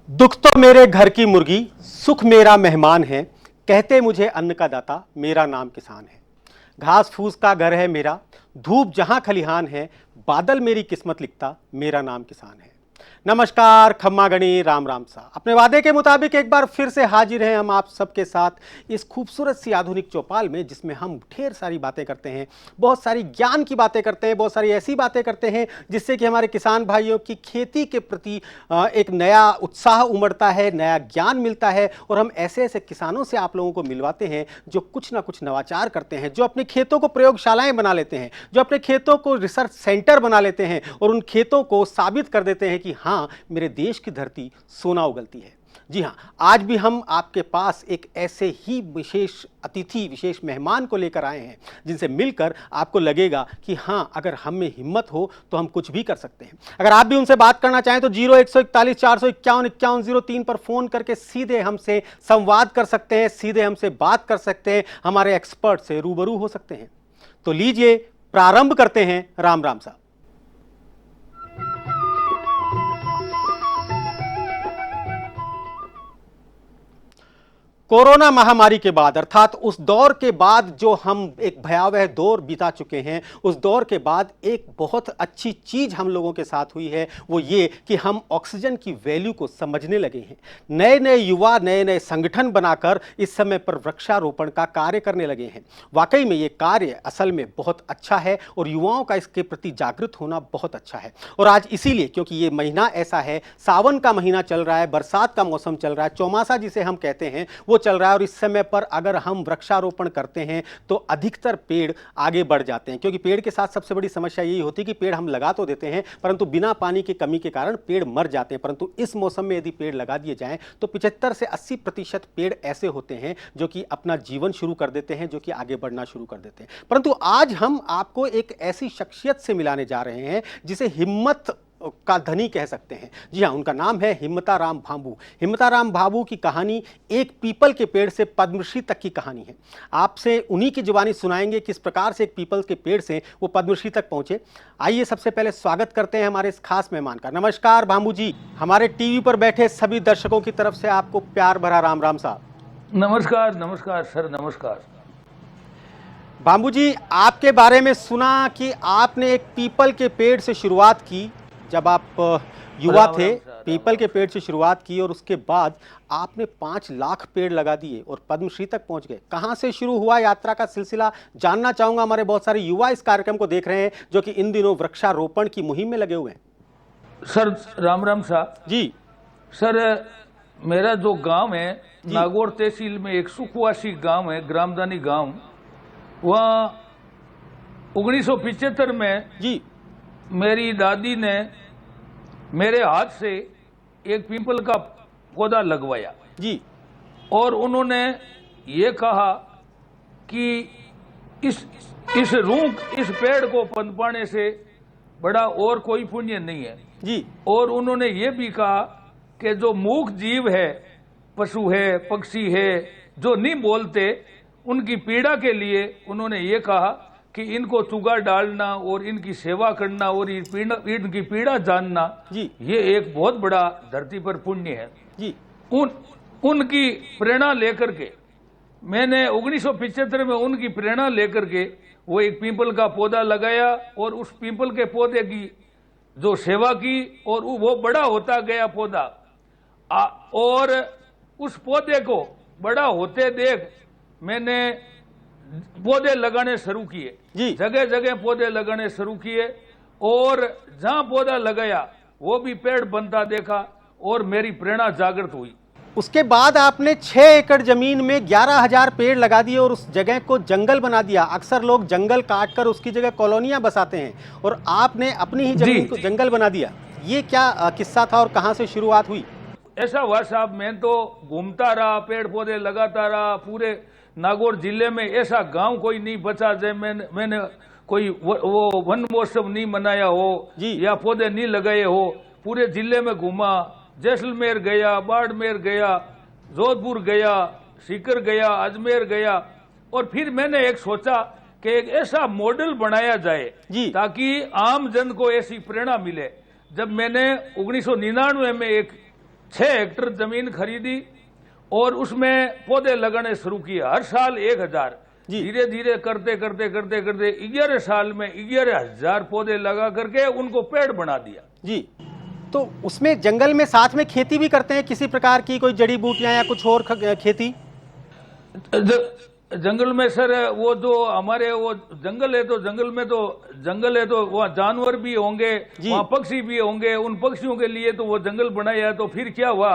दुख तो मेरे घर की मुर्गी, सुख मेरा मेहमान है। कहते मुझे अन्न का दाता, मेरा नाम किसान है। घास फूस का घर है मेरा, धूप जहां खलिहान है। बादल मेरी किस्मत लिखता, मेरा नाम किसान है। नमस्कार, खम्मा गणी, राम राम सा। अपने वादे के मुताबिक एक बार फिर से हाजिर हैं हम आप सबके साथ इस खूबसूरत सी आधुनिक चौपाल में, जिसमें हम ढेर सारी बातें करते हैं, बहुत सारी ज्ञान की बातें करते हैं, बहुत सारी ऐसी बातें करते हैं जिससे कि हमारे किसान भाइयों की खेती के प्रति एक नया उत्साह उमड़ता है, नया ज्ञान मिलता है। और हम ऐसे ऐसे किसानों से आप लोगों को मिलवाते हैं जो कुछ ना कुछ नवाचार करते हैं, जो अपने खेतों को प्रयोगशालाएं बना लेते हैं, जो अपने खेतों को रिसर्च सेंटर बना लेते हैं और उन खेतों को साबित कर देते हैं कि हाँ, मेरे देश की धरती सोना उगलती है। जी हाँ, आज भी हम आपके पास एक ऐसे ही विशेष अतिथि, विशेष मेहमान को लेकर आए हैं जिनसे मिलकर आपको लगेगा कि हाँ, अगर हम में हिम्मत हो तो हम कुछ भी कर सकते हैं। अगर आप भी उनसे बात करना चाहें तो 0141 451 5103 पर फोन करके सीधे हमसे संवाद कर सकते हैं, सीधे हमसे बात कर सकते हैं, हमारे एक्सपर्ट से रूबरू हो सकते हैं। तो लीजिए प्रारंभ करते हैं। राम राम साहब। कोरोना महामारी के बाद, अर्थात उस दौर के बाद जो हम एक भयावह दौर बिता चुके हैं, उस दौर के बाद एक बहुत अच्छी चीज हम लोगों के साथ हुई है, वो ये कि हम ऑक्सीजन की वैल्यू को समझने लगे हैं। नए नए युवा नए नए संगठन बनाकर इस समय पर वृक्षारोपण का कार्य करने लगे हैं। वाकई में ये कार्य असल में बहुत अच्छा है और युवाओं का इसके प्रति जागृत होना बहुत अच्छा है। और आज इसीलिए, क्योंकि ये महीना ऐसा है, सावन का महीना चल रहा है, बरसात का मौसम चल रहा है, चौमासा जिसे हम कहते हैं वो चल रहा है। और इस समय पर अगर हम वृक्षारोपण करते हैं तो अधिकतर पेड़ आगे बढ़ जाते हैं, क्योंकि पेड़ के साथ सबसे बड़ी समस्या यही होती है कि पेड़ हम लगा तो देते हैं परंतु बिना पानी की कमी के कारण पेड़ मर जाते हैं। परंतु इस मौसम में यदि पेड़ लगा दिए जाएं तो 75 से 80% पेड़ ऐसे होते हैं जो कि अपना जीवन शुरू कर देते हैं, जो कि आगे बढ़ना शुरू कर देते हैं। परंतु आज हम आपको एक ऐसी शख्सियत से मिलाने जा रहे हैं जिसे हिम्मत का धनी कह सकते हैं। जी हाँ, उनका नाम है हिम्मताराम भांबू। हिम्मताराम भांबू की कहानी एक पीपल के पेड़ से पद्मश्री तक की कहानी है। आपसे उन्हीं की जुबानी सुनाएंगे किस प्रकार से एक पीपल के पेड़ से वो पद्मश्री तक पहुंचे। आइए सबसे पहले स्वागत करते हैं हमारे इस खास मेहमान का। नमस्कार भांबू जी। हमारे टीवी पर बैठे सभी दर्शकों की तरफ से आपको प्यार भरा राम राम साहब। नमस्कार। नमस्कार सर, नमस्कार। भांबू जी, आपके बारे में सुना कि आपने एक पीपल के पेड़ से शुरुआत की जब आप युवा थे, पीपल के पेड़ से शुरुआत की और उसके बाद आपने 5 लाख पेड़ लगा दिए और पद्मश्री तक पहुंच गए। कहां से शुरू हुआ यात्रा का सिलसिला, जानना चाहूंगा। हमारे बहुत सारे युवा इस कार्यक्रम को देख रहे हैं जो कि इन दिनों वृक्षारोपण की मुहिम में लगे हुए हैं। सर राम राम साहब जी। सर, मेरा जो गांव है नागौर तहसील में एक सुखवासी गांव है, ग्रामदानी गांव। वहाँ 1975 में जी मेरी दादी ने मेरे हाथ से एक पीपल का पौधा लगवाया जी, और उन्होंने ये कहा कि इस पेड़ को पनपाने से बड़ा और कोई पुण्य नहीं है जी। और उन्होंने ये भी कहा कि जो मूक जीव है, पशु है, पक्षी है, जो नहीं बोलते, उनकी पीड़ा के लिए उन्होंने ये कहा कि इनको चुगा डालना और इनकी सेवा करना और इनकी पीड़ा जानना जी, ये एक बहुत बड़ा धरती पर पुण्य है जी। उनकी प्रेरणा लेकर के मैंने 1975 में उनकी प्रेरणा लेकर के वो एक पीपल का पौधा लगाया और उस पीपल के पौधे की जो सेवा की और वो बड़ा होता गया पौधा। और उस पौधे को बड़ा होते देख मैंने पौधे लगाने शुरू किए जी, जगह जगह पौधे लगाने शुरू किए और जहां पौधा लगाया वो भी पेड़ बनता देखा और मेरी प्रेरणा जागृत हुई। उसके बाद आपने 6 एकड़ जमीन में 11,000 पेड़ लगा दिए और उस जगह को जंगल बना दिया। अक्सर लोग जंगल काटकर उसकी जगह कॉलोनियां बसाते हैं और आपने अपनी ही जमीन को जंगल बना दिया। ये क्या किस्सा था और कहां से शुरुआत हुई? ऐसा हुआ साहब, मैं तो घूमता रहा, पेड़ पौधे लगाता रहा। पूरे नागौर जिले में ऐसा गांव कोई नहीं बचा जब मैंने कोई वो वन महोत्सव नहीं मनाया हो या पौधे नहीं लगाए हो। पूरे जिले में घूमा, जैसलमेर गया, बाड़मेर गया, जोधपुर गया, सीकर गया, अजमेर गया। और फिर मैंने एक सोचा कि एक ऐसा मॉडल बनाया जाए ताकि आम जन को ऐसी प्रेरणा मिले। जब मैंने 1999 में एक 6 हेक्टेयर जमीन खरीदी और उसमें पौधे लगाने शुरू किए। हर साल 1000, धीरे धीरे करते करते करते करते 11 साल में 11,000 पौधे लगा करके उनको पेड़ बना दिया। जी, तो उसमें जंगल में साथ में खेती भी करते हैं किसी प्रकार की, कोई जड़ी बूटियां या कुछ और खेती? जंगल में सर वो जो हमारे वो जंगल है तो वहाँ जानवर भी होंगे, वहाँ पक्षी भी होंगे। उन पक्षियों के लिए तो वो जंगल बनाया। तो फिर क्या हुआ,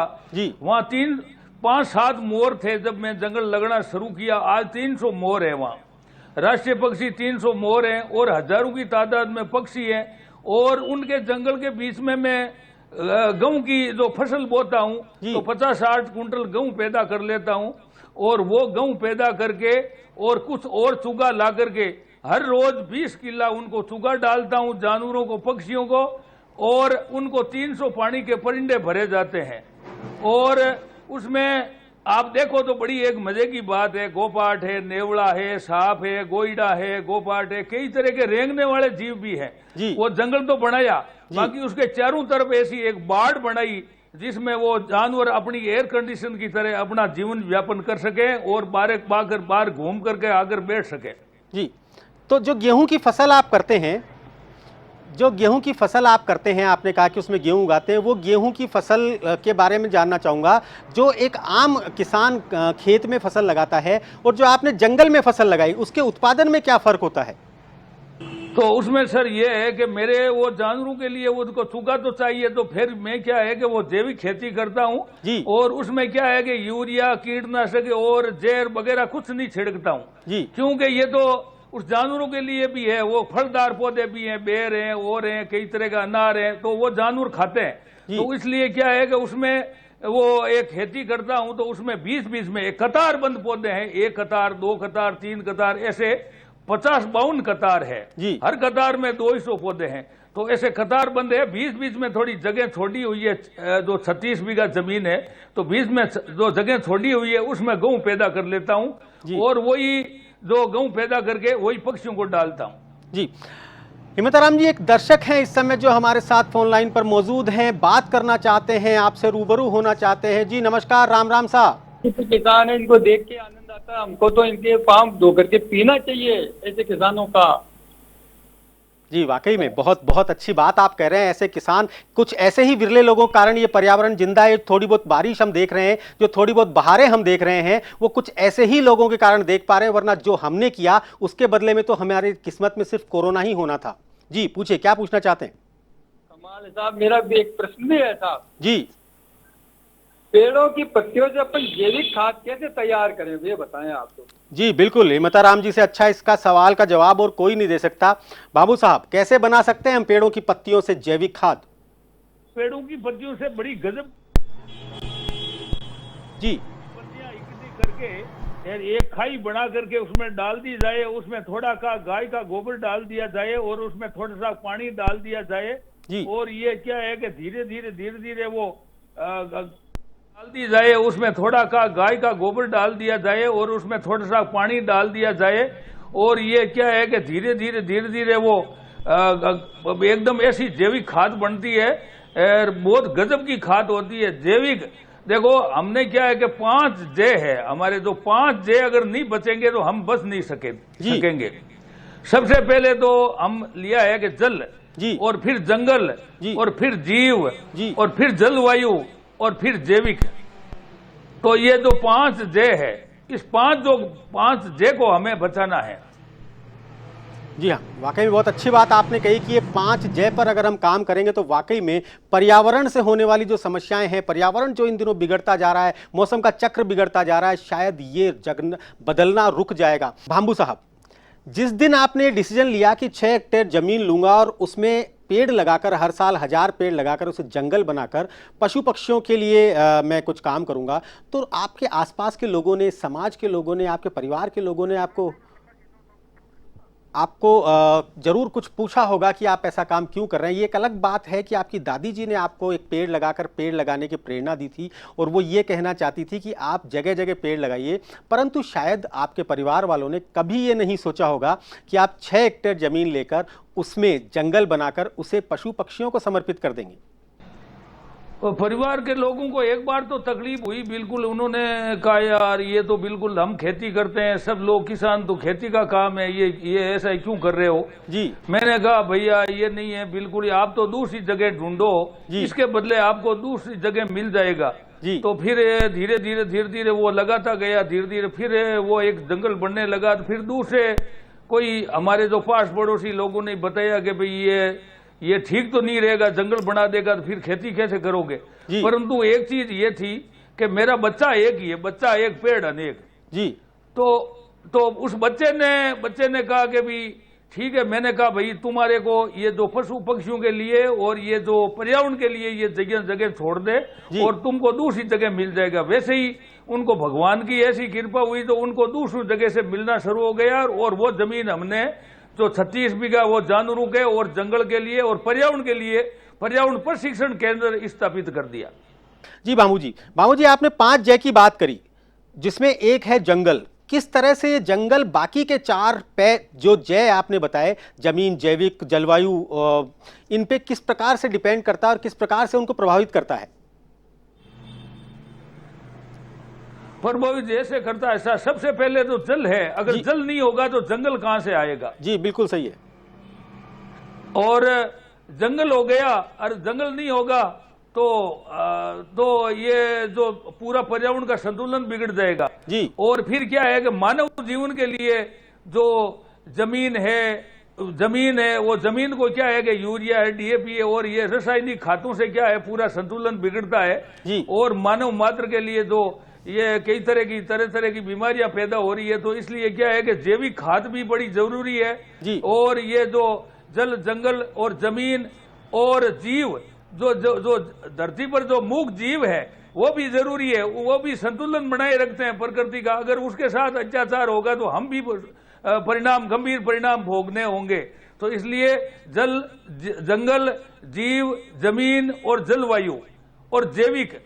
वहाँ 3, 5, 7 मोर थे जब मैं जंगल लगना शुरू किया। आज 300 मोर है वहाँ, राष्ट्रीय पक्षी 300 मोर हैं और हजारों की तादाद में पक्षी हैं। और उनके जंगल के बीच में मैं गेहूं की जो फसल बोता हूँ तो 50-60 कुंटल गेहूं पैदा कर लेता हूँ। और वो गेहूं पैदा करके और कुछ और चुगा ला करके हर रोज 20 किला उनको चुगा डालता हूँ, जानवरों को, पक्षियों को। और उनको 300 पानी के परिंदे भरे जाते हैं। और उसमें आप देखो तो बड़ी एक मजे की बात है, गोपाट है, नेवड़ा है, सांप है, गोईडा है, गोपाट है, कई तरह के रेंगने वाले जीव भी हैं। वो जंगल तो बनाया, बाकी उसके चारों तरफ ऐसी एक बाड़ बनाई जिसमें वो जानवर अपनी एयर कंडीशन की तरह अपना जीवन व्यापन कर सके और बाहर घूम करके आकर बैठ सके। जी, तो जो गेहूं की फसल आप करते हैं, आपने कहा कि उसमें गेहूं उगाते हैं, वो गेहूं की फसल के बारे में जानना चाहूँगा। जो एक आम किसान खेत में फसल लगाता है और जो आपने जंगल में फसल लगाई, उसके उत्पादन में क्या फ़र्क होता है? तो उसमें सर ये है कि मेरे वो जानवरों के लिए वो उनको चुगा तो चाहिए, तो फिर मैं क्या है कि वो जैविक खेती करता हूँ। और उसमें क्या है कि यूरिया, कीटनाशक और जहर वगैरह कुछ नहीं छिड़कता हूँ, क्योंकि ये तो उस जानवरों के लिए भी है। वो फलदार पौधे भी हैं, बेर हैं और हैं, कई तरह का अनार है, तो वो जानवर खाते हैं। तो इसलिए क्या है कि उसमें वो एक खेती करता हूं तो उसमें बीच में एक कतार बंद पौधे हैं, 1 कतार, 2 कतार, 3 कतार, ऐसे 50-52 कतार है। हर कतार में 200 पौधे हैं। तो ऐसे कतार बंद है। बीच में थोड़ी जगह छोड़ी हुई है, जो 36 बीघा जमीन है, तो बीच में जो जगह छोड़ी हुई है उसमें गेहूं पैदा कर लेता हूं और वही जो गेहूं पैदा करके वही पक्षियों को डालता हूं। जी, हिम्मताराम जी, एक दर्शक हैं इस समय जो हमारे साथ फोन लाइन पर मौजूद हैं, बात करना चाहते हैं, आपसे रूबरू होना चाहते हैं। जी नमस्कार, राम राम साहब। किसान है, इनको देख के आनंद आता है। हमको तो इनके फार्म धो करके पीना चाहिए, ऐसे किसानों का। जी, वाकई में बहुत बहुत अच्छी बात आप कह रहे हैं। ऐसे किसान, कुछ ऐसे ही विरले लोगों के कारण ये पर्यावरण जिंदा है। थोड़ी बहुत बारिश हम देख रहे हैं, जो थोड़ी बहुत बहारें हम देख रहे हैं, वो कुछ ऐसे ही लोगों के कारण देख पा रहे हैं, वरना जो हमने किया उसके बदले में तो हमारी किस्मत में सिर्फ कोरोना ही होना था। जी पूछिए, क्या पूछना चाहते हैं? कमाल साहब, मेरा भी एक प्रश्न भी है साहब। जी, पेड़ों की पत्तियों से अपन जैविक खाद कैसे तैयार करें, ये बताएं आप तो। जी बिल्कुल, हिम्मताराम जी से अच्छा इसका सवाल का जवाब और कोई नहीं दे सकता। बाबू साहब, कैसे बना सकते हैं हम पेड़ों की पत्तियों से जैविक खाद? पेड़ों की पत्तियों से बड़ी गजब जी पत्तियां इकट्ठी करके एक खाई बना करके उसमें डाल दी जाए, उसमें थोड़ा का गाय का गोबर डाल दिया जाए और उसमें थोड़ा सा पानी डाल दिया जाए। और ये क्या है कि धीरे धीरे वो डाल दी जाए, उसमें थोड़ा का गाय का गोबर डाल दिया जाए और उसमें थोड़ा सा पानी डाल दिया जाए। और ये क्या है कि धीरे धीरे वो एकदम ऐसी जैविक खाद बनती है, बहुत गजब की खाद होती है जैविक। देखो, हमने क्या है कि 5 जे है हमारे, जो 5 जे अगर नहीं बचेंगे तो हम बच नहीं सकेंगे। सबसे पहले तो हम लिया है कि जल, और फिर जंगल, और फिर जीव, और फिर जलवायु, और फिर जैविक। तो ये जो 5 जे है, इस 5 जे को हमें बचाना है। जी हाँ, वाकई में बहुत अच्छी बात आपने कही कि ये 5 जय पर अगर हम काम करेंगे तो वाकई में पर्यावरण से होने वाली जो समस्याएं हैं, पर्यावरण जो इन दिनों बिगड़ता जा रहा है, मौसम का चक्र बिगड़ता जा रहा है, शायद ये बदलना रुक जाएगा। भांबू साहब, जिस दिन आपने डिसीजन लिया कि 6 हेक्टेयर जमीन लूंगा और उसमें पेड़ लगाकर, हर साल 1000 पेड़ लगाकर उसे जंगल बनाकर पशु पक्षियों के लिए मैं कुछ काम करूंगा, तो आपके आसपास के लोगों ने, समाज के लोगों ने, आपके परिवार के लोगों ने आपको जरूर कुछ पूछा होगा कि आप ऐसा काम क्यों कर रहे हैं। ये एक अलग बात है कि आपकी दादी जी ने आपको एक पेड़ लगाकर पेड़ लगाने की प्रेरणा दी थी और वो ये कहना चाहती थी कि आप जगह जगह पेड़ लगाइए, परंतु शायद आपके परिवार वालों ने कभी ये नहीं सोचा होगा कि आप 6 हेक्टेयर जमीन लेकर उसमें जंगल बनाकर उसे पशु पक्षियों को समर्पित कर देंगे। और परिवार के लोगों को एक बार तो तकलीफ हुई, बिल्कुल उन्होंने कहा यार ये तो बिल्कुल हम खेती करते हैं, सब लोग किसान, तो खेती का काम है, ये ऐसा क्यों कर रहे हो जी। मैंने कहा भैया ये नहीं है बिल्कुल, आप तो दूसरी जगह ढूंढो, इसके बदले आपको दूसरी जगह मिल जाएगा जी। तो फिर धीरे धीरे वो लगाता गया, धीरे धीरे फिर वो एक जंगल बनने लगा। तो फिर दूसरे कोई हमारे जो पास पड़ोसी लोगों ने बताया कि भाई ये ठीक तो नहीं रहेगा, जंगल बना देगा तो फिर खेती कैसे करोगे। परंतु एक चीज ये थी कि मेरा बच्चा एक ही है, बच्चा एक पेड़ अनेक जी। तो उस बच्चे ने कहा कि भाई ठीक है। मैंने कहा भाई तुम्हारे को ये जो पशु पक्षियों के लिए और ये जो पर्यावरण के लिए ये जगह छोड़ दे और तुमको दूसरी जगह मिल जाएगा। वैसे ही उनको भगवान की ऐसी कृपा हुई तो उनको दूसरी जगह से मिलना शुरू हो गया और वो जमीन हमने जो 36 बीघा वो जानवरों के और जंगल के लिए और पर्यावरण के लिए पर्यावरण प्रशिक्षण केंद्र स्थापित कर दिया। जी बाबू जी आपने 5 जय की बात करी जिसमें एक है जंगल। किस तरह से ये जंगल बाकी के 4 जो जय आपने बताए, जमीन, जैविक, जलवायु, इन पे किस प्रकार से डिपेंड करता है और किस प्रकार से उनको प्रभावित करता है? प्रभावित जैसे करता है ऐसा, सबसे पहले तो जल है। अगर जल नहीं होगा तो जंगल कहां से आएगा। जी बिल्कुल सही है। और जंगल हो गया और जंगल नहीं होगा तो ये जो पूरा पर्यावरण का संतुलन बिगड़ जाएगा जी। और फिर क्या है कि मानव जीवन के लिए जो जमीन है वो जमीन को क्या है कि यूरिया है, डीएपी है और ये रासायनिक खादों से क्या है पूरा संतुलन बिगड़ता है जी। और मानव मात्र के लिए जो ये कई तरह की बीमारियां पैदा हो रही है। तो इसलिए क्या है कि जैविक खाद भी बड़ी जरूरी है जी। और ये जो जल, जंगल और जमीन और जीव जो धरती पर जो मूक जीव है वो भी जरूरी है, वो भी संतुलन बनाए रखते हैं प्रकृति का। अगर उसके साथ अत्याचार होगा तो हम भी गंभीर परिणाम भोगने होंगे। तो इसलिए जल, जंगल, जीव, जमीन और जलवायु और जैविक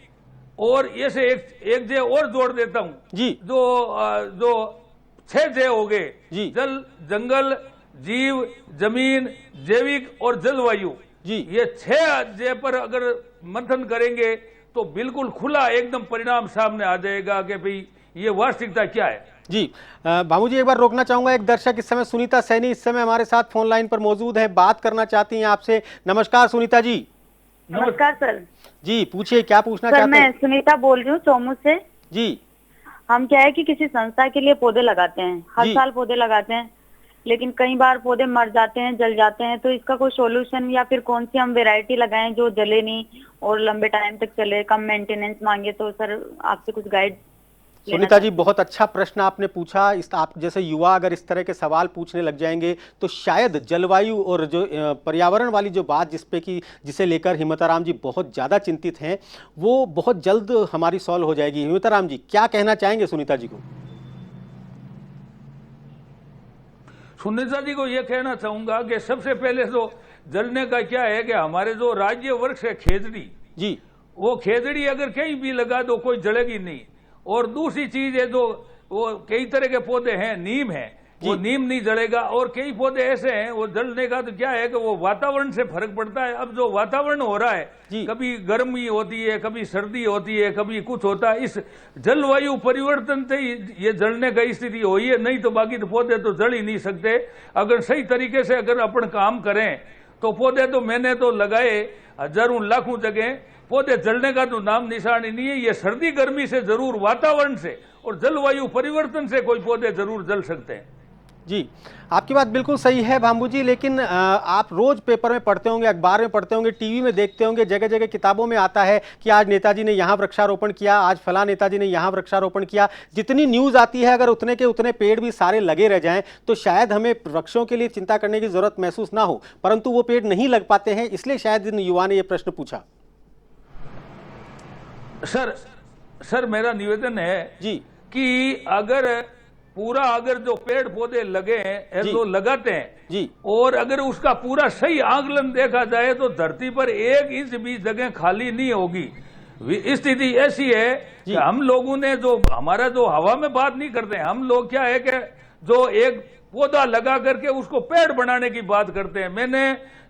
और ये से एक जय और जोड़ देता हूं जी। जो 6 जय हो गए, जल, जंगल, जीव, जमीन, जैविक और जलवायु जी। ये 6 जय पर अगर मंथन करेंगे तो बिल्कुल खुला एकदम परिणाम सामने आ जाएगा कि भाई ये वास्तविकता क्या है। जी बाबू जी एक बार रोकना चाहूंगा, एक दर्शक इस समय सुनीता सैनी इस समय हमारे साथ फोन लाइन पर मौजूद है, बात करना चाहती हैं आपसे। नमस्कार सुनीता जी। नमस्कार सर जी पूछिए, क्या पूछना चाहते हैं? मैं सुनीता बोल रही हूँ चौमू से जी। हम क्या है कि किसी संस्था के लिए पौधे लगाते हैं, हर साल पौधे लगाते हैं, लेकिन कई बार पौधे मर जाते हैं, जल जाते हैं। तो इसका कोई सॉल्यूशन या फिर कौन सी हम वैरायटी लगाएं जो जले नहीं और लंबे टाइम तक चले, कम मेंटेनेंस मांगे। तो सर आपसे कुछ गाइड। सुनीता जी बहुत अच्छा प्रश्न आपने पूछा। आप जैसे युवा अगर इस तरह के सवाल पूछने लग जाएंगे तो शायद जलवायु और जो पर्यावरण वाली जो बात जिसे लेकर हिम्मताराम जी बहुत ज़्यादा चिंतित हैं वो बहुत जल्द हमारी सॉल्व हो जाएगी। हिम्मताराम जी क्या कहना चाहेंगे सुनीता जी को? सुनीता जी को यह कहना चाहूंगा कि सबसे पहले तो जलने का क्या है कि हमारे जो राज्य वृक्ष है खेजड़ी जी, वो खेजड़ी अगर कहीं भी लगा दो कोई जलेगी नहीं। और दूसरी चीज है जो वो कई तरह के पौधे हैं, नीम है, वो नीम नहीं जलेगा। और कई पौधे ऐसे हैं वो जलने का तो क्या है कि वो वातावरण से फर्क पड़ता है। अब जो वातावरण हो रहा है, कभी गर्मी होती है, कभी सर्दी होती है, कभी कुछ होता है, इस जलवायु परिवर्तन से ही ये जलने का स्थिति हुई है। नहीं तो बाकी तो पौधे तो जल ही नहीं सकते। अगर सही तरीके से अगर अपन काम करें तो पौधे तो मैंने तो लगाए हजारों लाखों जगह, पौधे जलने का तो नाम निशान ही नहीं है। ये सर्दी गर्मी से जरूर, वातावरण से और जलवायु परिवर्तन से कोई पौधे जरूर जल सकते हैं। जी आपकी बात बिल्कुल सही है भांबू जी, लेकिन आप रोज पेपर में पढ़ते होंगे, अखबार में पढ़ते होंगे, टीवी में देखते होंगे, जगह जगह किताबों में आता है कि आज नेताजी ने यहाँ वृक्षारोपण किया, आज फला नेताजी ने यहाँ वृक्षारोपण किया। जितनी न्यूज़ आती है अगर उतने के उतने पेड़ भी सारे लगे रह जाएं तो शायद हमें वृक्षों के लिए चिंता करने की जरूरत महसूस ना हो, परंतु वो पेड़ नहीं लग पाते हैं, इसलिए शायद इन युवा ने यह प्रश्न पूछा। सर मेरा निवेदन है जी कि अगर जो पेड़ पौधे लगे हैं जो लगाते हैं जी, और अगर उसका पूरा सही आंकलन देखा जाए तो धरती पर 1 इंच भी जगह खाली नहीं होगी। स्थिति ऐसी है कि हम लोगों ने जो हमारा जो हवा में बात नहीं करते हैं, हम लोग क्या है कि जो एक पौधा लगा करके उसको पेड़ बनाने की बात करते हैं। मैंने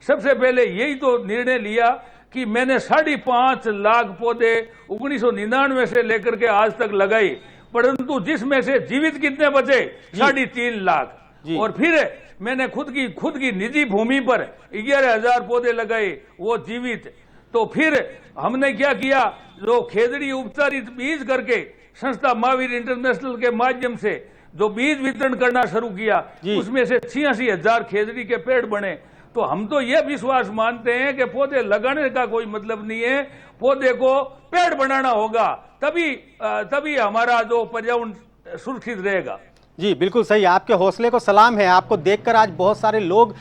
सबसे पहले यही तो निर्णय लिया कि मैंने 5.5 लाख पौधे 1999 से लेकर के आज तक लगाए, परंतु जिसमें से जीवित कितने बचे? 3.5 लाख। और फिर मैंने खुद की निजी भूमि पर 11,000 पौधे लगाए, वो जीवित। तो फिर हमने क्या किया, जो खेजड़ी उपचारित बीज करके संस्था महावीर इंटरनेशनल के माध्यम से जो बीज वितरण करना शुरू किया, उसमें से 86,000 खेजड़ी के पेड़ बने। तो हम तो यह विश्वास मानते हैं कि पौधे लगाने का कोई मतलब नहीं है, पौधे को पेड़ बनाना होगा, तभी हमारा जो पर्यावरण सुरक्षित रहेगा। जी बिल्कुल सही, आपके हौसले को सलाम है। आपको देखकर आज बहुत सारे लोग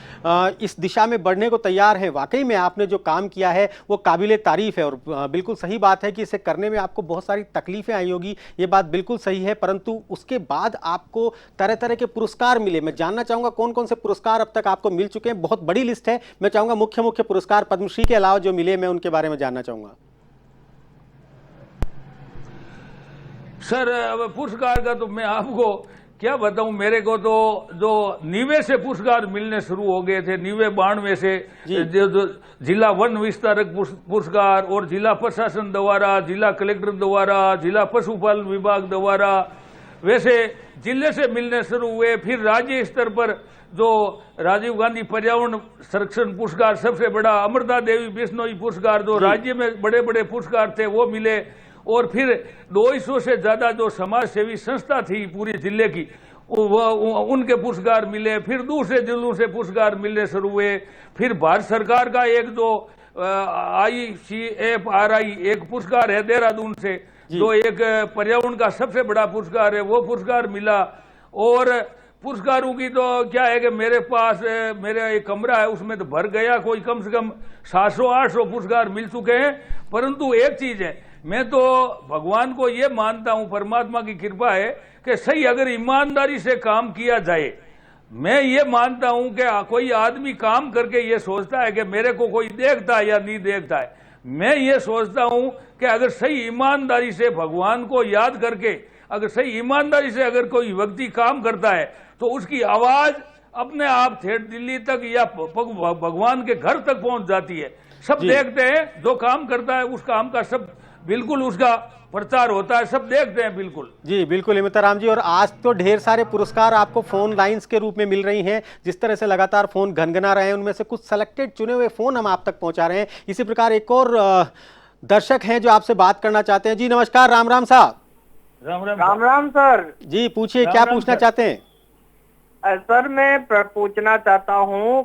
इस दिशा में बढ़ने को तैयार हैं। वाकई में आपने जो काम किया है वो काबिले तारीफ है, और बिल्कुल सही बात है कि इसे करने में आपको बहुत सारी तकलीफें आई होगी, ये बात बिल्कुल सही है। परंतु उसके बाद आपको तरह तरह के पुरस्कार मिले। मैं जानना चाहूँगा कौन कौन से पुरस्कार अब तक आपको मिल चुके हैं। बहुत बड़ी लिस्ट है, मैं चाहूँगा मुख्य पुरस्कार पद्मश्री के अलावा जो मिले मैं उनके बारे में जानना चाहूँगा। सर पुरस्कार का तो मैं आपको क्या बताऊं, मेरे को तो जो 90 से पुरस्कार मिलने शुरू हो गए थे, 92 से जो जिला वन विस्तारक पुरस्कार और जिला प्रशासन द्वारा, जिला कलेक्टर द्वारा, जिला पशुपालन विभाग द्वारा, वैसे जिले से मिलने शुरू हुए। फिर राज्य स्तर पर जो राजीव गांधी पर्यावरण संरक्षण पुरस्कार सबसे बड़ा, अमृता देवी बिश्नोई पुरस्कार, जो राज्य में बड़े बड़े पुरस्कार थे वो मिले। और फिर 200 से ज्यादा जो समाज सेवी संस्था थी पूरे जिले की, उनके पुरस्कार मिले। फिर दूसरे जिलों से पुरस्कार मिलने शुरू हुए। फिर भारत सरकार का एक जो ICFRI एक पुरस्कार है देहरादून से, जो एक पर्यावरण का सबसे बड़ा पुरस्कार है, वो पुरस्कार मिला। और पुरस्कारों की तो क्या है कि मेरे पास मेरा एक कमरा है, उसमें तो भर गया, कोई कम से कम 700-800 पुरस्कार मिल चुके हैं। परंतु एक चीज है, मैं तो भगवान को ये मानता हूं, परमात्मा की कृपा है कि सही अगर ईमानदारी से काम किया जाए। मैं ये मानता हूं कि कोई आदमी काम करके ये सोचता है कि मेरे को कोई देखता है या नहीं देखता है। मैं ये सोचता हूं कि अगर सही ईमानदारी से भगवान को याद करके, अगर सही ईमानदारी से अगर कोई व्यक्ति काम करता है, तो उसकी आवाज अपने आप ठेठ दिल्ली तक या भगवान के घर तक पहुंच जाती है। सब देखते हैं, जो काम करता है उस काम का सब बिल्कुल उसका प्रचार होता है, सब देखते हैं। बिल्कुल जी बिल्कुल हिम्मताराम जी। और आज तो ढेर सारे पुरस्कार आपको फोन लाइंस के रूप में मिल रही हैं। जिस तरह से लगातार फोन घनघना रहे हैं, उनमें से कुछ सेलेक्टेड चुने हुए फोन हम आप तक पहुंचा रहे हैं। इसी प्रकार एक और दर्शक हैं जो आपसे बात करना चाहते हैं। जी नमस्कार, राम राम साहब। राम राम सर जी पूछिए, क्या पूछना चाहते हैं? सर मैं पूछना चाहता हूँ,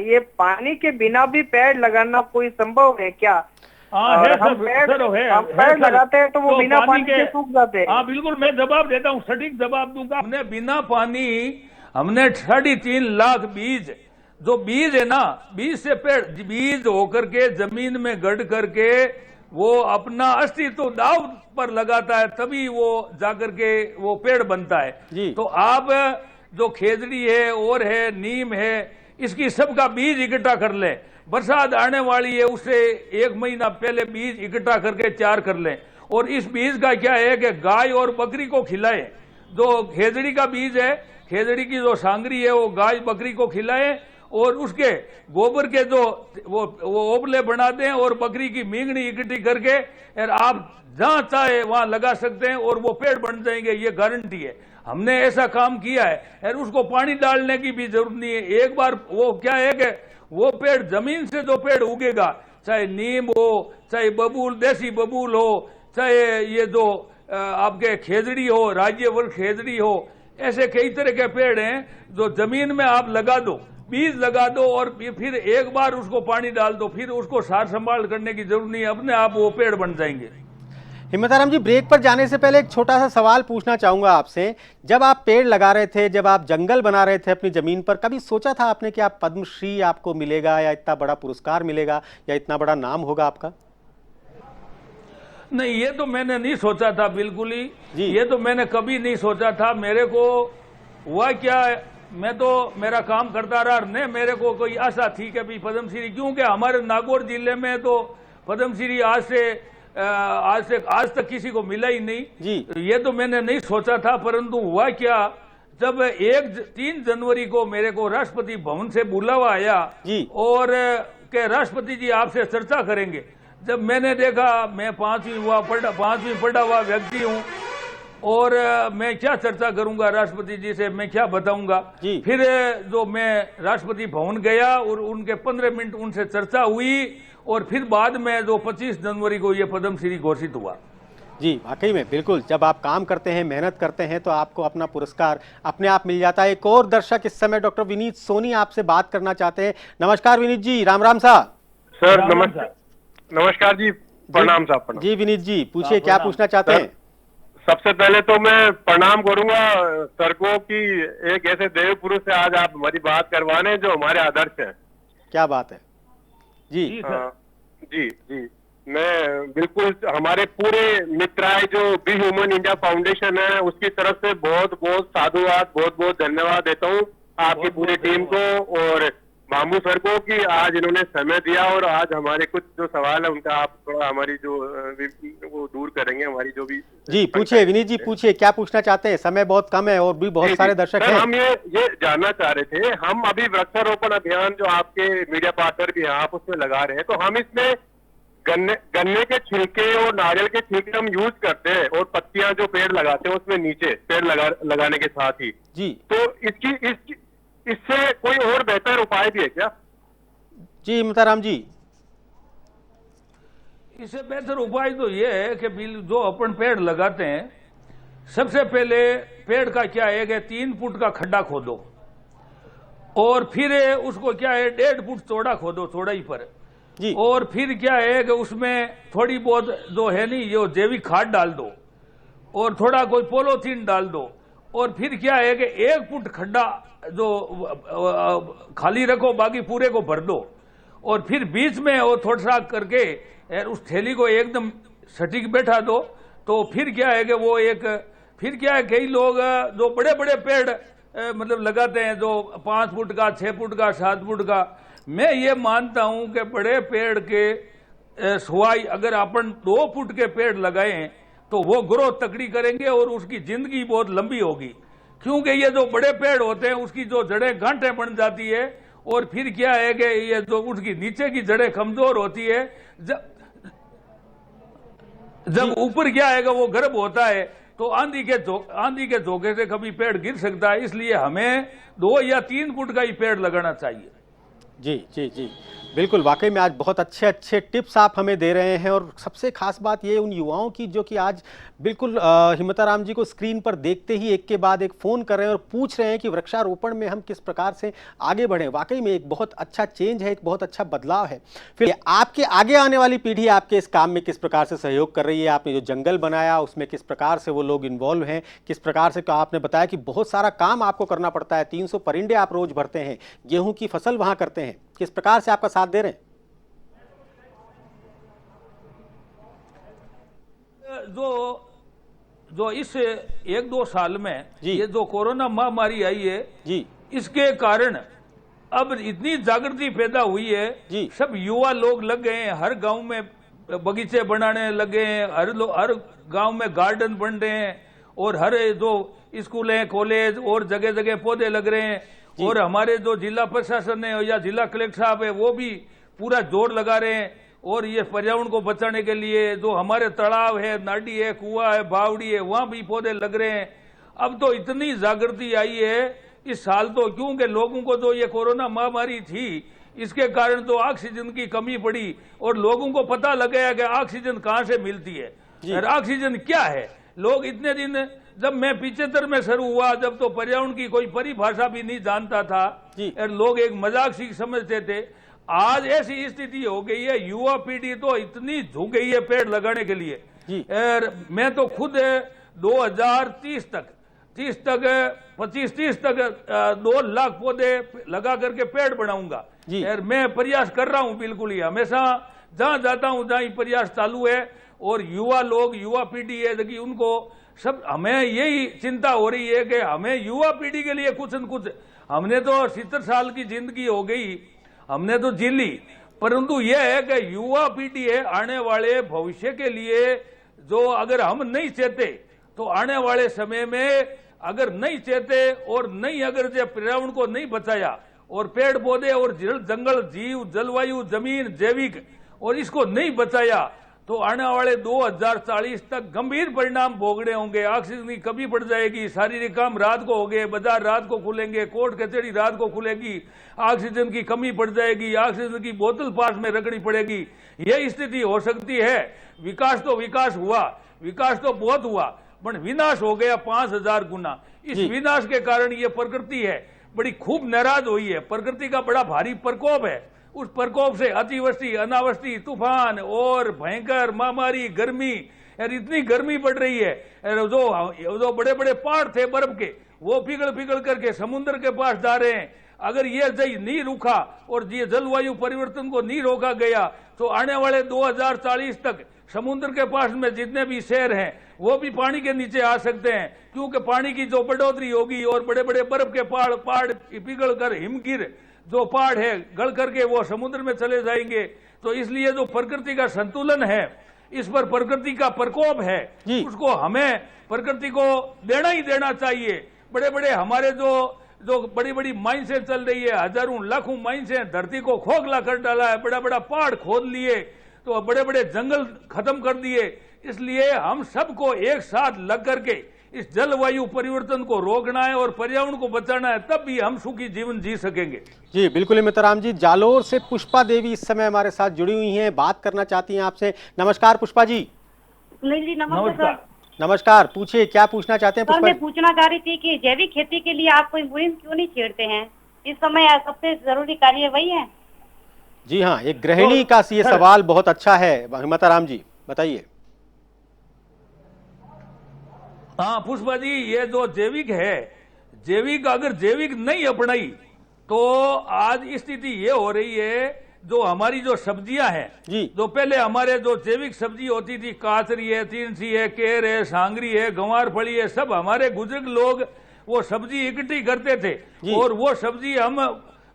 ये पानी के बिना भी पेड़ लगाना कोई संभव है क्या? हम पेड़ लगाते हैं तो वो बिना पानी के सूख जाते हैं। हाँ बिल्कुल, मैं जवाब देता हूँ, सटीक जवाब दूंगा। हमने बिना पानी, हमने 3.5 लाख बीज, जो बीज है ना, बीज से पेड़, बीज होकर के जमीन में गड़ करके वो अपना अस्तित्व दाव पर लगाता है, तभी वो जाकर के वो पेड़ बनता है। तो आप जो खेजड़ी है और है, नीम है, इसकी सबका बीज इकट्ठा कर लें। बरसात आने वाली है, उससे 1 महीना पहले बीज इकट्ठा करके तैयार कर लें। और इस बीज का क्या है कि गाय और बकरी को खिलाएं। जो खेजड़ी का बीज है, खेजड़ी की जो सांगरी है, वो गाय बकरी को खिलाएं। और उसके गोबर के जो वो ओबले बना दें और बकरी की मींगनी इकट्ठी करके और आप जहां चाहे वहां लगा सकते हैं और वो पेड़ बन जाएंगे, ये गारंटी है। हमने ऐसा काम किया है और उसको पानी डालने की भी जरूरत नहीं है। एक बार वो क्या है कि वो पेड़ जमीन से जो पेड़ उगेगा, चाहे नीम हो, चाहे बबूल, देसी बबूल हो, चाहे ये जो आपके खेजड़ी हो, राज्य वर्ग खेजड़ी हो, ऐसे कई तरह के पेड़ हैं जो जमीन में आप लगा दो, बीज लगा दो और फिर एक बार उसको पानी डाल दो, फिर उसको सार संभाल करने की जरूरत नहीं है, अपने आप वो पेड़ बन जाएंगे। हिम्मताराम जी, ब्रेक पर जाने से पहले एक छोटा सा सवाल पूछना चाहूंगा आपसे। जब आप पेड़ लगा रहे थे, जब आप जंगल बना रहे थे अपनी जमीन पर, कभी सोचा था आपने कि आप पद्मश्री आपको मिलेगा या इतना बड़ा पुरस्कार मिलेगा या इतना बड़ा नाम होगा आपका? नहीं, ये तो मैंने नहीं सोचा था, बिल्कुल ही ये तो मैंने कभी नहीं सोचा था। मेरे को हुआ क्या, मैं तो मेरा काम करता रहा, नहीं मेरे को कोई आशा थी कि भाई पद्मश्री, क्योंकि हमारे नागौर जिले में तो पद्मश्री आज तक किसी को मिला ही नहीं जी। ये तो मैंने नहीं सोचा था। परंतु हुआ क्या, जब 3 जनवरी को मेरे को राष्ट्रपति भवन से बुलावा आया जी, और कि राष्ट्रपति जी आपसे चर्चा करेंगे। जब मैंने देखा मैं पांचवी पढ़ा हुआ व्यक्ति हूँ और मैं क्या चर्चा करूंगा राष्ट्रपति जी से, मैं क्या बताऊंगा। फिर जो मैं राष्ट्रपति भवन गया और उनके 15 मिनट उनसे चर्चा हुई और फिर बाद में जो 25 जनवरी को ये पद्मश्री घोषित हुआ। जी वाकई में बिल्कुल, जब आप काम करते हैं, मेहनत करते हैं तो आपको अपना पुरस्कार अपने आप मिल जाता है। एक और दर्शक इस समय डॉक्टर विनीत सोनी आपसे बात करना चाहते हैं। नमस्कार विनीत जी, राम राम साहब। सर नमस्कार जी, प्रणाम साहब। जी विनीत जी पूछिए, क्या पूछना चाहते हैं? सबसे पहले तो मैं प्रणाम करूंगा सर को कि एक ऐसे देव पुरुष से आज आप हमारी बात करवाने जो हमारे आदर्श हैं। क्या बात है जी। जी जी, मैं बिल्कुल हमारे पूरे मित्राय जो बी ह्यूमन इंडिया फाउंडेशन है उसकी तरफ से बहुत बहुत साधुवाद, बहुत बहुत धन्यवाद देता हूँ आपकी पूरी टीम को और मामू सर को कि आज इन्होंने समय दिया और आज हमारे कुछ जो सवाल है उनका आप थोड़ा हमारी जो वो दूर करेंगे हमारी जो भी। जी पूछिए विनीत जी, पूछिए क्या पूछना चाहते हैं, समय बहुत कम है और भी बहुत सारे दर्शक हैं। हम ये जानना चाह रहे थे, हम अभी वृक्षारोपण अभियान जो आपके मीडिया पार्टनर भी हैं आप उसमें लगा रहे हैं, तो हम इसमें गन्ने के छिलके और नारियल के छिलके हम यूज करते हैं और पत्तियां जो पेड़ लगाते हैं उसमें नीचे पेड़ लगाने के साथ ही जी, तो इससे कोई और बेहतर उपाय भी है क्या? जी मताराम जी, इससे बेहतर उपाय तो ये है कि जो अपन पेड़ लगाते हैं सबसे पहले पेड़ का क्या है कि 3 फुट का खड्डा खोदो और फिर उसको क्या है 1.5 फुट चौड़ा खोदो चौड़ाई पर जी। और फिर क्या है कि उसमें थोड़ी बहुत जो है नहीं जो जैविक खाद डाल दो और थोड़ा कोई पोलोथीन डाल दो और फिर क्या है कि 1 फुट खड्डा जो खाली रखो, बाकी पूरे को भर दो और फिर बीच में वो थोड़ा सा करके उस थैली को एकदम सटीक बैठा दो। तो फिर क्या है कि वो फिर क्या है कई लोग जो बड़े बड़े पेड़ मतलब लगाते हैं जो 5 फुट का, 6 फुट का, 7 फुट का। मैं ये मानता हूं कि बड़े पेड़ के सुवाई अगर अपन 2 फुट के पेड़ लगाएं तो वो ग्रोथ तकड़ी करेंगे और उसकी जिंदगी बहुत लंबी होगी, क्योंकि ये जो बड़े पेड़ होते हैं उसकी जो जड़ें गांठें बन जाती है और फिर क्या है कि ये जो उसकी नीचे की जड़ें कमजोर होती है। जब ऊपर क्या है वो गर्भ होता है तो आंधी के झोंके से कभी पेड़ गिर सकता है, इसलिए हमें 2 या 3 फुट का ही पेड़ लगाना चाहिए। जी जी जी बिल्कुल, वाकई में आज बहुत अच्छे अच्छे टिप्स आप हमें दे रहे हैं और सबसे खास बात ये उन युवाओं की जो कि आज बिल्कुल हिम्मताराम जी को स्क्रीन पर देखते ही एक के बाद एक फ़ोन कर रहे हैं और पूछ रहे हैं कि वृक्षारोपण में हम किस प्रकार से आगे बढ़ें। वाकई में एक बहुत अच्छा चेंज है, एक बहुत अच्छा बदलाव है। फिर आपके आगे आने वाली पीढ़ी आपके इस काम में किस प्रकार से सहयोग कर रही है? आपने जो जंगल बनाया उसमें किस प्रकार से वो लोग इन्वॉल्व हैं, किस प्रकार से आपने बताया कि बहुत सारा काम आपको करना पड़ता है, 300 परिंदे आप रोज भरते हैं, गेहूं की फसल वहां करते हैं, किस प्रकार से आपका साथ दे रहे हैं? जो इस 1-2 साल में ये जो कोरोना महामारी आई है जी, इसके कारण अब इतनी जागृति पैदा हुई है जी। सब युवा लोग लग गए हैं, हर गांव में बगीचे बनाने लगे हैं, हर गांव में गार्डन बन रहे हैं और हर जो स्कूल है, कॉलेज और जगह जगह पौधे लग रहे हैं। और हमारे जो जिला प्रशासन है या जिला कलेक्टर साहब है वो भी पूरा जोर लगा रहे हैं और ये पर्यावरण को बचाने के लिए जो हमारे तालाब है, नाडी है, कुआं है, बावड़ी है, वहां भी पौधे लग रहे हैं। अब तो इतनी जागृति आई है इस साल तो, क्योंकि लोगों को जो ये कोरोना महामारी थी इसके कारण तो ऑक्सीजन की कमी पड़ी और लोगों को पता लग गया कि ऑक्सीजन कहाँ से मिलती है और ऑक्सीजन क्या है। लोग इतने दिन, जब मैं 75 में शुरू हुआ जब तो पर्यावरण की कोई परिभाषा भी नहीं जानता था और लोग एक मजाक सी समझते थे। आज ऐसी स्थिति हो गई है, युवा पीढ़ी तो इतनी झुक गई है पेड़ लगाने के लिए। और मैं तो खुद 2030 तक 25-30 तक 2 लाख पौधे लगा करके पेड़ बनाऊंगा और मैं प्रयास कर रहा हूं बिल्कुल ही, हमेशा जहां जाता हूं जहां प्रयास चालू है। और युवा लोग, युवा पीढ़ी है कि उनको सब, हमें यही चिंता हो रही है कि हमें युवा पीढ़ी के लिए कुछ न कुछ, हमने तो 70 साल की जिंदगी हो गई, हमने तो जी ली, परंतु यह है कि युवा पीढ़ी है आने वाले भविष्य के लिए जो अगर हम नहीं चाहते तो आने वाले समय में अगर नहीं चाहते और नहीं अगर जो पर्यावरण को नहीं बचाया और पेड़ पौधे और जंगल, जीव, जलवायु, जमीन, जैविक, और इसको नहीं बचाया तो आने वाले 2040 तक गंभीर परिणाम भोगने होंगे। ऑक्सीजन की कमी पड़ जाएगी, शारीरिक काम रात को होंगे, बाजार रात को खुलेंगे, कोर्ट कचहरी रात को खुलेगी, ऑक्सीजन की कमी पड़ जाएगी, ऑक्सीजन की बोतल पास में रखनी पड़ेगी। यह स्थिति हो सकती है। विकास तो विकास हुआ, विकास तो बहुत हुआ, पर विनाश हो गया 5000 गुना। इस विनाश के कारण ये प्रकृति है बड़ी खूब नाराज हुई है। प्रकृति का बड़ा भारी प्रकोप है। उस प्रकोप से अतिवृष्टि, अनावृष्टि, तूफान और भयंकर महामारी, गर्मी, यार इतनी गर्मी बढ़ रही है। जो बड़े बड़े पहाड़ थे बर्फ के, वो पिघल पिघल करके समुद्र के पास जा रहे हैं। अगर ये नहीं रुका और ये जलवायु परिवर्तन को नहीं रोका गया तो आने वाले 2040 तक समुद्र के पास में जितने भी शहर हैं वो भी पानी के नीचे आ सकते हैं, क्योंकि पानी की जो बढ़ोतरी होगी और बड़े बड़े बर्फ के पहाड़ पिघल कर हिमगिर जो पहाड़ है गल करके वो समुद्र में चले जाएंगे। तो इसलिए जो प्रकृति का संतुलन है, इस पर प्रकृति का प्रकोप है, उसको हमें प्रकृति को देना ही देना चाहिए। बड़े बड़े हमारे जो बड़ी बड़ी माइंसें चल रही है, हजारों लाखों माइंसें धरती को खोखला कर डाला है, बड़ा बड़ा पहाड़ खोद लिए, तो बड़े बड़े जंगल खत्म कर दिए। इसलिए हम सबको एक साथ लग करके इस जलवायु परिवर्तन को रोकना है और पर्यावरण को बचाना है, तब भी हम सुखी जीवन जी सकेंगे। जी बिल्कुल मित्राम जी। जालोर से पुष्पा देवी इस समय हमारे साथ जुड़ी हुई हैं, बात करना चाहती हैं आपसे। नमस्कार पुष्पा जी। जी नमस्कार। नमस्कार, पूछिए क्या पूछना चाहते हैं पुष्पा? मैं पूछना चाह रही थी कि जैविक खेती के लिए आप कोई मुहिम क्यों नहीं छेड़ते हैं? इस समय सबसे जरूरी कार्य वही है। जी हाँ, एक गृहिणी का ये सवाल बहुत अच्छा है। हिम्मताराम जी बताइए। हाँ पुष्पा जी, ये जो जैविक है, जैविक अगर जैविक नहीं अपनाई तो आज स्थिति ये हो रही है, जो हमारी जो सब्जियां हैं, जो पहले हमारे जो जैविक सब्जी होती थी, काचरी है, तीनसी है, केर है, सांगरी है, गंवार फली है, सब हमारे बुजुर्ग लोग वो सब्जी इकट्ठी करते थे और वो सब्जी हम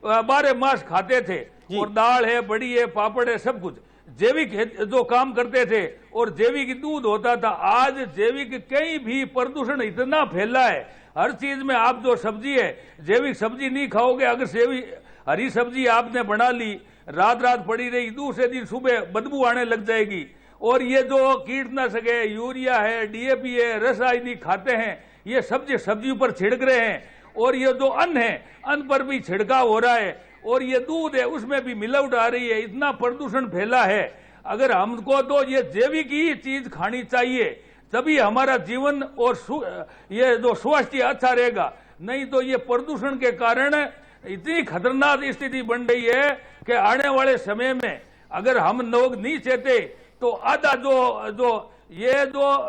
12 मास खाते थे। और दाल है, बड़ी है, पापड़ है, सब कुछ जैविक जो काम करते थे और जैविक दूध होता था। आज जैविक कहीं भी प्रदूषण इतना फैला है, हर चीज में आप जो सब्जी है, जैविक सब्जी नहीं खाओगे, अगर हरी सब्जी आपने बना ली, रात रात पड़ी रही, दूसरे दिन सुबह बदबू आने लग जाएगी। और ये जो कीटनाशक है, यूरिया है, डीएपी है, रासायनिक खाते हैं, ये सब्जी पर छिड़क रहे हैं। और ये जो अन्न है, अन्न पर भी छिड़काव हो रहा है, और ये दूध है उसमें भी मिलावट आ रही है। इतना प्रदूषण फैला है। अगर हमको तो ये जैविक ही चीज खानी चाहिए, तभी हमारा जीवन और ये जो स्वास्थ्य अच्छा रहेगा। नहीं तो ये प्रदूषण के कारण इतनी खतरनाक स्थिति बन रही है कि आने वाले समय में अगर हम लोग नहीं चेते तो आधा जो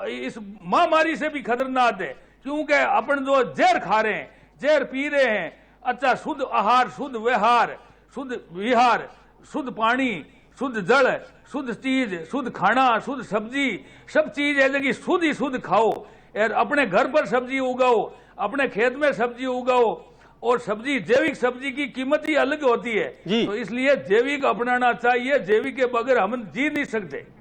इस महामारी से भी खतरनाक है, क्योंकि अपन जो जहर खा रहे हैं, जहर पी रहे हैं। अच्छा, शुद्ध आहार, शुद्ध व्यवहार, शुद्ध विहार, शुद्ध पानी, शुद्ध जल, शुद्ध चीज, शुद्ध खाना, शुद्ध सब्जी, सब चीज है कि शुद्ध ही शुद्ध खाओ। और अपने घर पर सब्जी उगाओ, अपने खेत में सब्जी उगाओ। और सब्जी, जैविक सब्जी की कीमत ही अलग होती है, तो इसलिए जैविक अपनाना चाहिए। जैविक के बगैर हम जी नहीं सकते।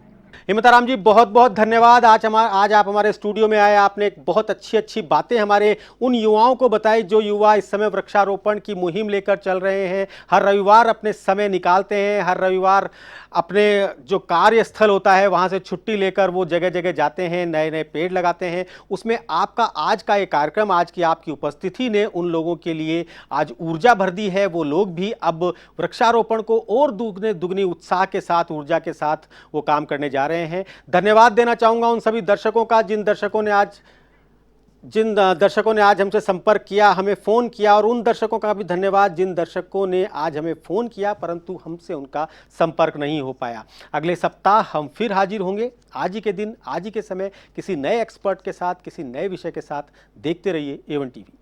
हिम्मताराम जी बहुत बहुत धन्यवाद। आज आप हमारे स्टूडियो में आए, आपने बहुत अच्छी बातें हमारे उन युवाओं को बताई जो युवा इस समय वृक्षारोपण की मुहिम लेकर चल रहे हैं। हर रविवार अपने समय निकालते हैं, हर रविवार अपने जो कार्यस्थल होता है वहाँ से छुट्टी लेकर वो जगह जगह जाते हैं, नए नए पेड़ लगाते हैं। उसमें आपका आज का ये कार्यक्रम, आज की आपकी उपस्थिति ने उन लोगों के लिए आज ऊर्जा भर दी है। वो लोग भी अब वृक्षारोपण को और दुगनी उत्साह के साथ, ऊर्जा के साथ वो काम करने जा रहे हैं। धन्यवाद देना चाहूंगा उन सभी दर्शकों का जिन दर्शकों ने आज हमसे संपर्क किया, हमें फोन किया, और उन दर्शकों का भी धन्यवाद जिन दर्शकों ने आज हमें फोन किया परंतु हमसे उनका संपर्क नहीं हो पाया। अगले सप्ताह हम फिर हाजिर होंगे, आज ही के दिन, आज ही के समय, किसी नए एक्सपर्ट के साथ, किसी नए विषय के साथ। देखते रहिए A1 TV।